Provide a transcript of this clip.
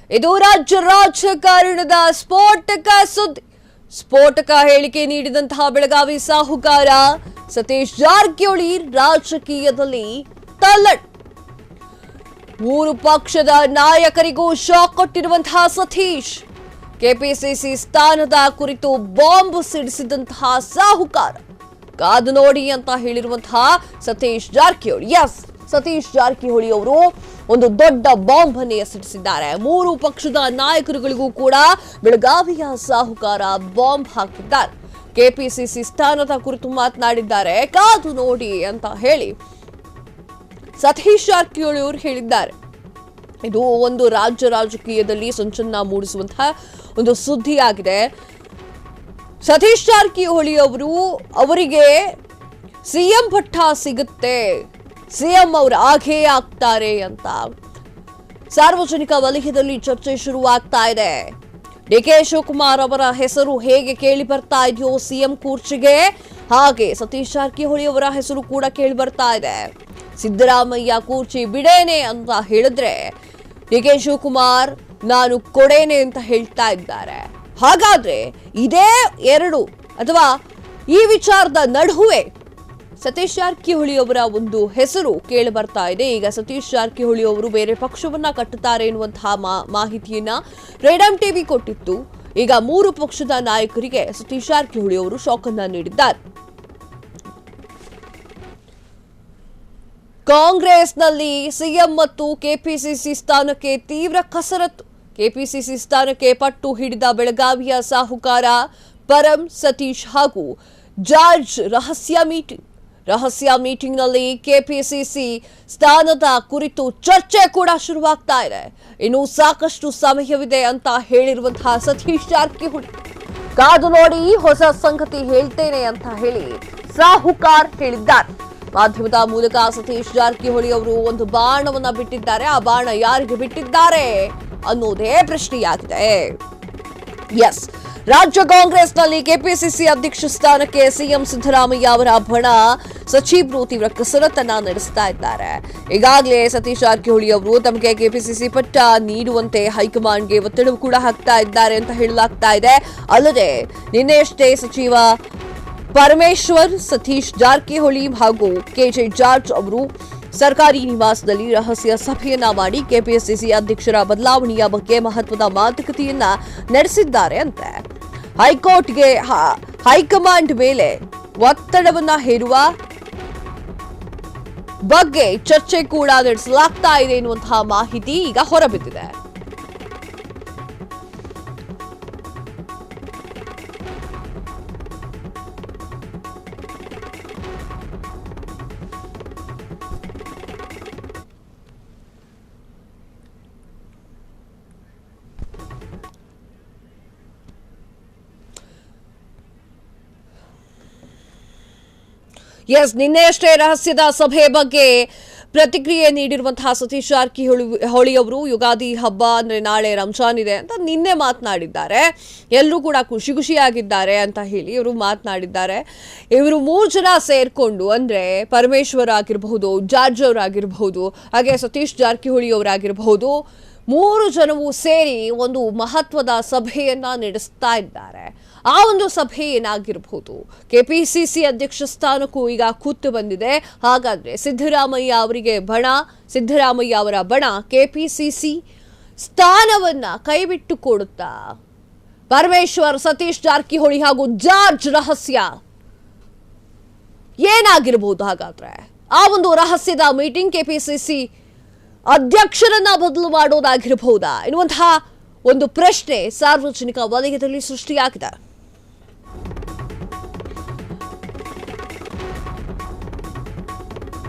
ಇದು ರಾಜ್ಯ ರಾಜಕಾರಣದ ಸ್ಫೋಟಕ ಸುದ್ದಿ. ಸ್ಫೋಟಕ ಹೇಳಿಕೆ ನೀಡಿದಂತಹ ಬೆಳಗಾವಿ ಸಾಹುಕಾರ ಸತೀಶ್ ಜಾರಕಿಹೊಳಿ ರಾಜಕೀಯದಲ್ಲಿ ತಲ್ಲಣ್. ಮೂರು ಪಕ್ಷದ ನಾಯಕರಿಗೂ ಶಾಕ್ ಕೊಟ್ಟಿರುವಂತಹ ಸತೀಶ್, ಕೆಪಿಸಿಸಿ ಸ್ಥಾನದ ಕುರಿತು ಬಾಂಬ್ ಸಿಡಿಸಿದಂತಹ ಸಾಹುಕಾರ. ಕಾದು ನೋಡಿ ಅಂತ ಹೇಳಿರುವಂತಹ ಸತೀಶ್ ಜಾರಕಿಹೊಳಿ. ಎಸ್, ಸತೀಶ್ ಜಾರಕಿಹೊಳಿ ಅವರು ಒಂದು ದೊಡ್ಡ ಬಾಂಬ್ ಅನ್ನು ಎಸೆಡಿಸಿದ್ದಾರೆ. ಮೂರು ಪಕ್ಷದ ನಾಯಕರುಗಳಿಗೂ ಕೂಡ ಬೆಳಗಾವಿಯ ಸಾಹುಕಾರ ಬಾಂಬ್ ಹಾಕಿದ್ದಾರೆ. ಕೆಪಿಸಿಸಿ ಸ್ಥಾನದ ಕುರಿತು ಮಾತನಾಡಿದ್ದಾರೆ. ಕಾದು ನೋಡಿ ಅಂತ ಹೇಳಿ ಸತೀಶ್ ಜಾರಕಿಹೊಳಿ ಅವರು ಹೇಳಿದ್ದಾರೆ. ಇದು ಒಂದು ರಾಜ್ಯ ರಾಜಕೀಯದಲ್ಲಿ ಸಂಚಲನ ಮೂಡಿಸುವಂತಹ ಒಂದು ಸುದ್ದಿಯಾಗಿದೆ. ಸತೀಶ್ ಜಾರಕಿಹೊಳಿ ಅವರಿಗೆ ಸಿಎಂ ಪಟ್ಟ ಸಿಗುತ್ತೆ, ಸಿಎಂ ಅವರು ಆಗೇ ಆಗ್ತಾರೆ ಅಂತ ಸಾರ್ವಜನಿಕ ವಲಯದಲ್ಲಿ ಚರ್ಚೆ ಶುರುವಾಗ್ತಾ ಇದೆ. ಡಿಕೆ ಶಿವಕುಮಾರ್ ಅವರ ಹೆಸರು ಹೇಗೆ ಕೇಳಿ ಬರ್ತಾ ಇದೆಯೋ ಸಿಎಂ ಕುರ್ಚಿಗೆ, ಹಾಗೆ ಸತೀಶ್ ಜಾರಕಿಹೊಳಿ ಅವರ ಹೆಸರು ಕೂಡ ಕೇಳಿ ಬರ್ತಾ ಇದೆ. ಸಿದ್ದರಾಮಯ್ಯ ಕುರ್ಚಿ ಬಿಡೇನೆ ಅಂತ ಹೇಳಿದ್ರೆ ಡಿಕೆ ಶಿವಕುಮಾರ್ ನಾನು ಕೊಡೇನೆ ಅಂತ ಹೇಳ್ತಾ ಇದ್ದಾರೆ. ಹಾಗಾದ್ರೆ ಇದೇ ಎರಡು ಅಥವಾ ಈ ವಿಚಾರದ ನಡುವೆ ಸತೀಶ್ ಜಾರಕಿಹೊಳಿ ಅವರ ಒಂದು ಹೆಸರು ಕೇಳಿ ಬರ್ತಾ ಇದೆ. ಈಗ ಸತೀಶ್ ಜಾರಕಿಹೊಳಿ ಅವರು ಬೇರೆ ಪಕ್ಷವನ್ನ ಕಟ್ಟುತ್ತಾರೆ ಎನ್ನುವಂತಹ ಮಾಹಿತಿಯನ್ನ ಫ್ರೀಡಂ ಟಿವಿ ಕೊಟ್ಟಿತ್ತು. ಈಗ ಮೂರು ಪಕ್ಷದ ನಾಯಕರಿಗೆ ಸತೀಶ್ ಜಾರಕಿಹೊಳಿ ಅವರು ಶಾಕ್ ಅನ್ನ ನೀಡಿದ್ದಾರೆ. ಕಾಂಗ್ರೆಸ್ನಲ್ಲಿ ಸಿಎಂ ಮತ್ತು ಕೆಪಿಸಿಸಿ ಸ್ಥಾನಕ್ಕೆ ತೀವ್ರ ಕಸರತ್ತು. ಕೆಪಿಸಿಸಿ ಸ್ಥಾನಕ್ಕೆ ಪಟ್ಟು ಹಿಡಿದ ಬೆಳಗಾವಿಯ ಸಾಹುಕಾರ ಪರಂ ಸತೀಶ್ ಹಾಗೂ ಜಾರ್ಜ್ ರಹಸ್ಯ ಮೀಟಿಂಗ್ನಲ್ಲಿ ಕೆಪಿಸಿಸಿ ಸ್ಥಾನದ ಕುರಿತು ಚರ್ಚೆ ಕೂಡ ಶುರುವಾಗ್ತಾ ಇದೆ. ಇನ್ನು ಸಾಕಷ್ಟು ಸಮಯವಿದೆ ಅಂತ ಹೇಳಿರುವಂತಹ ಸತೀಶ್ ಜಾರಕಿಹೊಳಿ, ಕಾದು ನೋಡಿ ಹೊಸ ಸಂಗತಿ ಹೇಳ್ತೇನೆ ಅಂತ ಹೇಳಿ ಸಾಹುಕಾರ್ ಹೇಳಿದ್ದಾರೆ. ಮಾಧ್ಯಮದ ಮೂಲಕ ಸತೀಶ್ ಜಾರಕಿಹೊಳಿ ಅವರು ಒಂದು ಬಾಣವನ್ನ ಬಿಟ್ಟಿದ್ದಾರೆ. ಆ ಬಾಣ ಯಾರಿಗೆ ಬಿಟ್ಟಿದ್ದಾರೆ ಅನ್ನೋದೇ ಪ್ರಶ್ನೆಯಾಗಿದೆ. ಎಸ್, ರಾಜ್ಯ ಕಾಂಗ್ರೆಸ್ನಲ್ಲಿ ಕೆಪಿಸಿಸಿ ಅಧ್ಯಕ್ಷ ಸ್ಥಾನಕ್ಕೆ ಸಿಎಂ ಸಿದ್ದರಾಮಯ್ಯ ಅವರ ಬಣ ಸಚಿವರು ತೀವ್ರ ಕಸರತ್ತನ್ನ ನಡೆಸ್ತಾ ಇದ್ದಾರೆ. ಈಗಾಗಲೇ ಸತೀಶ್ ಜಾರಕಿಹೊಳಿ ಅವರು ತಮಗೆ ಕೆಪಿಸಿಸಿ ಪಟ್ಟ ನೀಡುವಂತೆ ಹೈಕಮಾಂಡ್ಗೆ ಒತ್ತಡ ಕೂಡ ಹಾಕ್ತಾ ಇದ್ದಾರೆ ಅಂತ ಹೇಳಲಾಗ್ತಾ ಇದೆ. ಅಲ್ಲದೆ ನಿನ್ನೆಯಷ್ಟೇ ಸಚಿವ ಪರಮೇಶ್ವರ್, ಸತೀಶ್ ಜಾರಕಿಹೊಳಿ ಹಾಗೂ ಕೆಜೆ ಜಾರ್ಜ್ ಅವರು ಸರ್ಕಾರಿ ನಿವಾಸದಲ್ಲಿ ರಹಸ್ಯ ಸಭೆಯನ್ನ ಮಾಡಿ ಕೆಪಿಸಿಸಿ ಅಧ್ಯಕ್ಷರ ಬದಲಾವಣೆಯ ಬಗ್ಗೆ ಮಹತ್ವದ ಮಾತುಕತೆಯನ್ನ ನಡೆಸಿದ್ದಾರೆ ಅಂತೆ. ಹೈಕೋರ್ಟ್ಗೆ ಹೈಕಮಾಂಡ್ ಮೇಲೆ ಒತ್ತಡವನ್ನ ಹೇರುವ ಬಗ್ಗೆ ಚರ್ಚೆ ಕೂಡ ನಡೆಸಲಾಗ್ತಾ ಇದೆ ಎನ್ನುವಂತಹ ಮಾಹಿತಿ ಈಗ ಹೊರಬಿದ್ದಿದೆ. ಎಸ್, ನಿನ್ನೆಯಷ್ಟೇ ರಹಸ್ಯದ ಸಭೆ ಬಗ್ಗೆ ಪ್ರತಿಕ್ರಿಯೆ ನೀಡಿರುವಂತಹ ಸತೀಶ್ ಜಾರಕಿಹೊಳಿ ಅವರು ಯುಗಾದಿ ಹಬ್ಬ ಅಂದ್ರೆ ನಾಳೆ ರಂಜಾನ್ ಇದೆ ಅಂತ ನಿನ್ನೆ ಮಾತನಾಡಿದ್ದಾರೆ. ಎಲ್ಲರೂ ಕೂಡ ಖುಷಿಯಾಗಿದ್ದಾರೆ ಅಂತ ಹೇಳಿ ಇವರು ಮಾತನಾಡಿದ್ದಾರೆ. ಇವರು ಮೂರು ಜನ ಸೇರ್ಕೊಂಡು ಅಂದ್ರೆ ಪರಮೇಶ್ವರ್ ಆಗಿರಬಹುದು, ಜಾರ್ಜ್ ಅವರಾಗಿರಬಹುದು, ಹಾಗೆ ಸತೀಶ್ ಜಾರಕಿಹೊಳಿ ಅವರಾಗಿರಬಹುದು, ಮೂರು ಜನವು ಸೇರಿ ಒಂದು ಮಹತ್ವದ ಸಭೆಯನ್ನ ನಡೆಸ್ತಾ ಇದ್ದಾರೆ. ಆ ಒಂದು ಸಭೆ ಏನಾಗಿರಬಹುದು? ಕೆಪಿಸಿಸಿ ಅಧ್ಯಕ್ಷ ಸ್ಥಾನಕ್ಕೂ ಈಗ ಕೂತು ಬಂದಿದೆ. ಹಾಗಾದ್ರೆ ಸಿದ್ದರಾಮಯ್ಯ ಅವರಿಗೆ ಸಿದ್ದರಾಮಯ್ಯ ಅವರ ಬಣ ಕೆಪಿಸಿಸಿ ಸ್ಥಾನವನ್ನ ಕೈಬಿಟ್ಟು ಕೊಡುತ್ತಾ? ಪರಮೇಶ್ವರ್, ಸತೀಶ್ ಜಾರಕಿಹೊಳಿ ಹಾಗೂ ಜಾರ್ಜ್ ರಹಸ್ಯ ಏನಾಗಿರಬಹುದು? ಹಾಗಾದ್ರೆ ಆ ಒಂದು ರಹಸ್ಯದ ಮೀಟಿಂಗ್ ಕೆಪಿಸಿಸಿ ಅಧ್ಯಕ್ಷರನ್ನ ಬದಲು ಮಾಡೋದಾಗಿರಬಹುದಾ ಎನ್ನುವಂತಹ ಒಂದು ಪ್ರಶ್ನೆ ಸಾರ್ವಜನಿಕ ವಲಯದಲ್ಲಿ ಸೃಷ್ಟಿಯಾಗಿದೆ.